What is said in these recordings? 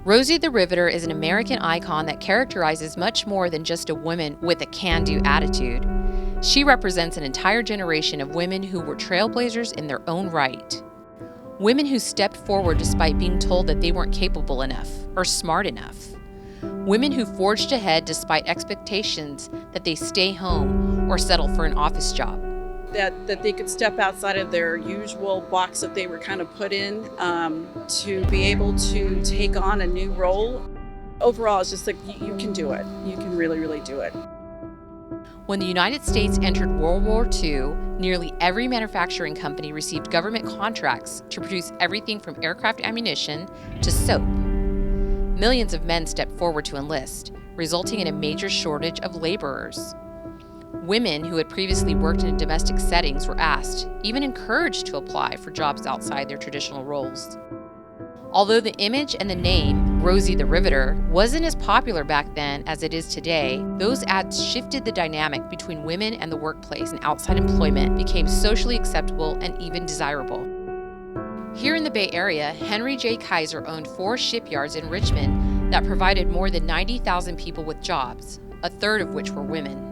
Rosie the Riveter is an American icon that characterizes much more than just a woman with a can-do attitude. She represents an entire generation of women who were trailblazers in their own right. Women who stepped forward despite being told that they weren't capable enough or smart enough. Women who forged ahead despite expectations that they stay home or settle for an office job. That they could step outside of their usual box that they were kind of put in, to be able to take on a new role. Overall, it's just like you can do it. You can really, really do it. When the United States entered World War II, nearly every manufacturing company received government contracts to produce everything from aircraft ammunition to soap. Millions of men stepped forward to enlist, resulting in a major shortage of laborers. Women who had previously worked in domestic settings were asked, even encouraged, to apply for jobs outside their traditional roles. Although the image and the name, Rosie the Riveter, wasn't as popular back then as it is today, those ads shifted the dynamic between women and the workplace, and outside employment became socially acceptable and even desirable. Here in the Bay Area, Henry J. Kaiser owned 4 shipyards in Richmond that provided more than 90,000 people with jobs, a third of which were women.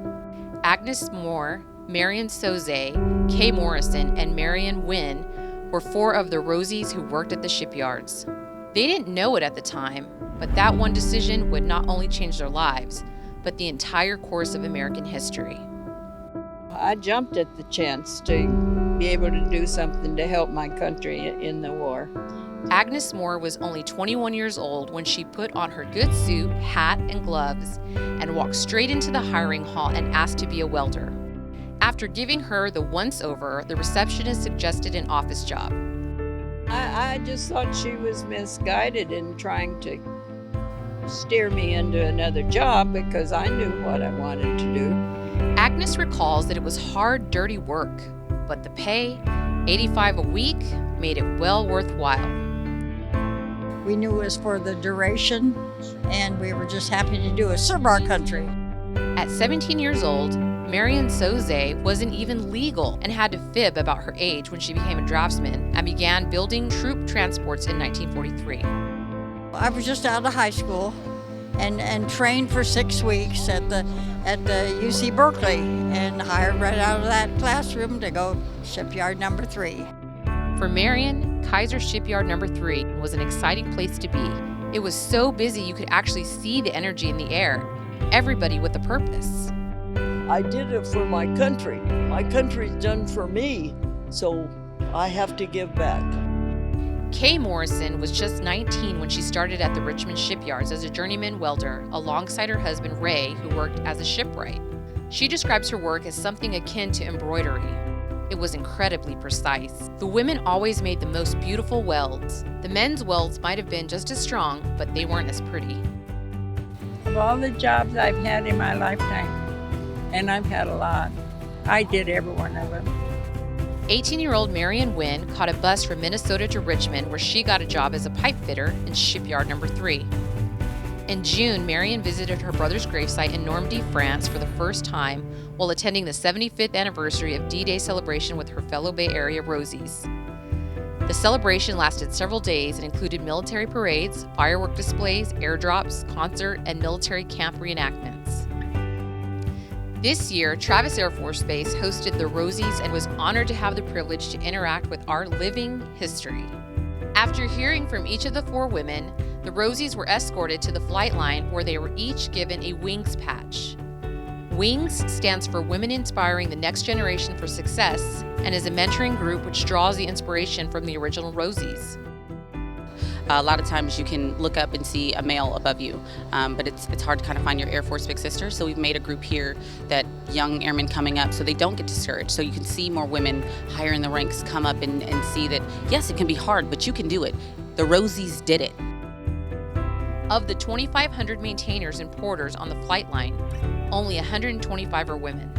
Agnes Moore, Marion Soze, Kay Morrison, and Marion Win were 4 of the Rosies who worked at the shipyards. They didn't know it at the time, but that one decision would not only change their lives, but the entire course of American history. I jumped at the chance to be able to do something to help my country in the war. Agnes Moore was only 21 years old when she put on her good suit, hat, and gloves and walked straight into the hiring hall and asked to be a welder. After giving her the once-over, the receptionist suggested an office job. I just thought she was misguided in trying to steer me into another job because I knew what I wanted to do. Agnes recalls that it was hard, dirty work, but the pay, $85 a week, made it well worthwhile. We knew it was for the duration, and we were just happy to do it. Serve our country. At 17 years old, Marion Soze wasn't even legal and had to fib about her age when she became a draftsman and began building troop transports in 1943. I was just out of high school and trained for 6 weeks at the UC Berkeley and hired right out of that classroom to go shipyard number 3. For Marion, Kaiser Shipyard number 3 was an exciting place to be. It was so busy you could actually see the energy in the air, everybody with a purpose. I did it for my country. My country's done for me, so I have to give back. Kay Morrison was just 19 when she started at the Richmond Shipyards as a journeyman welder alongside her husband Ray, who worked as a shipwright. She describes her work as something akin to embroidery. It was incredibly precise. The women always made the most beautiful welds. The men's welds might have been just as strong, but they weren't as pretty. Of all the jobs I've had in my lifetime, and I've had a lot, I did every one of them. 18-year-old Marion Win caught a bus from Minnesota to Richmond, where she got a job as a pipe fitter in shipyard number 3. In June, Marion visited her brother's gravesite in Normandy, France for the first time while attending the 75th anniversary of DDay celebration with her fellow Bay Area Rosies. The celebration lasted several days and included military parades, firework displays, airdrops, concert, and military camp reenactments. This year, Travis Air Force Base hosted the Rosies and was honored to have the privilege to interact with our living history. After hearing from each of the 4 women, the Rosies were escorted to the flight line where they were each given a WINGS patch. WINGS stands for Women Inspiring the Next Generation for Success and is a mentoring group which draws the inspiration from the original Rosies. A lot of times you can look up and see a male above you, but it's hard to kind of find your Air Force big sister. So we've made a group here that young airmen coming up so they don't get discouraged. So you can see more women higher in the ranks come up and see that, yes, it can be hard, but you can do it. The Rosies did it. Of the 2,500 maintainers and porters on the flight line, only 125 are women.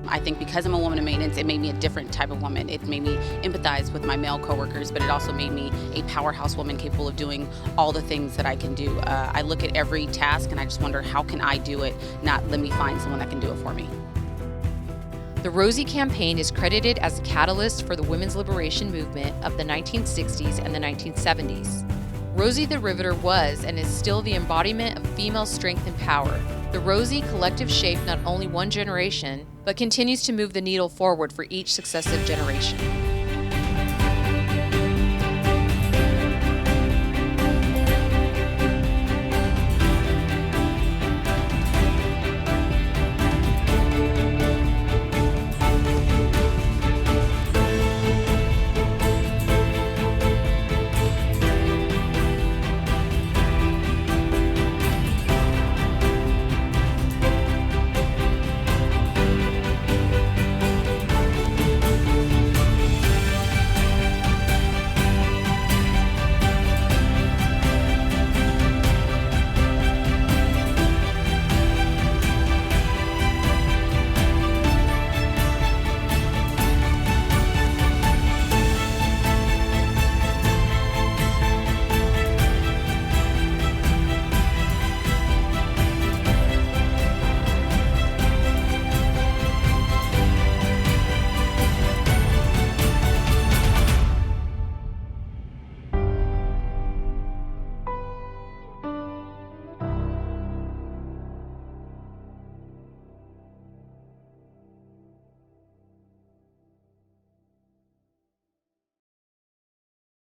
I think because I'm a woman in maintenance, it made me a different type of woman. It made me empathize with my male coworkers, but it also made me a powerhouse woman capable of doing all the things that I can do. I look at every task and I just wonder, how can I do it? Not let me find someone that can do it for me. The Rosie campaign is credited as a catalyst for the women's liberation movement of the 1960s and the 1970s. Rosie the Riveter was and is still the embodiment of female strength and power. The Rosie collective shaped not only one generation, but continues to move the needle forward for each successive generation.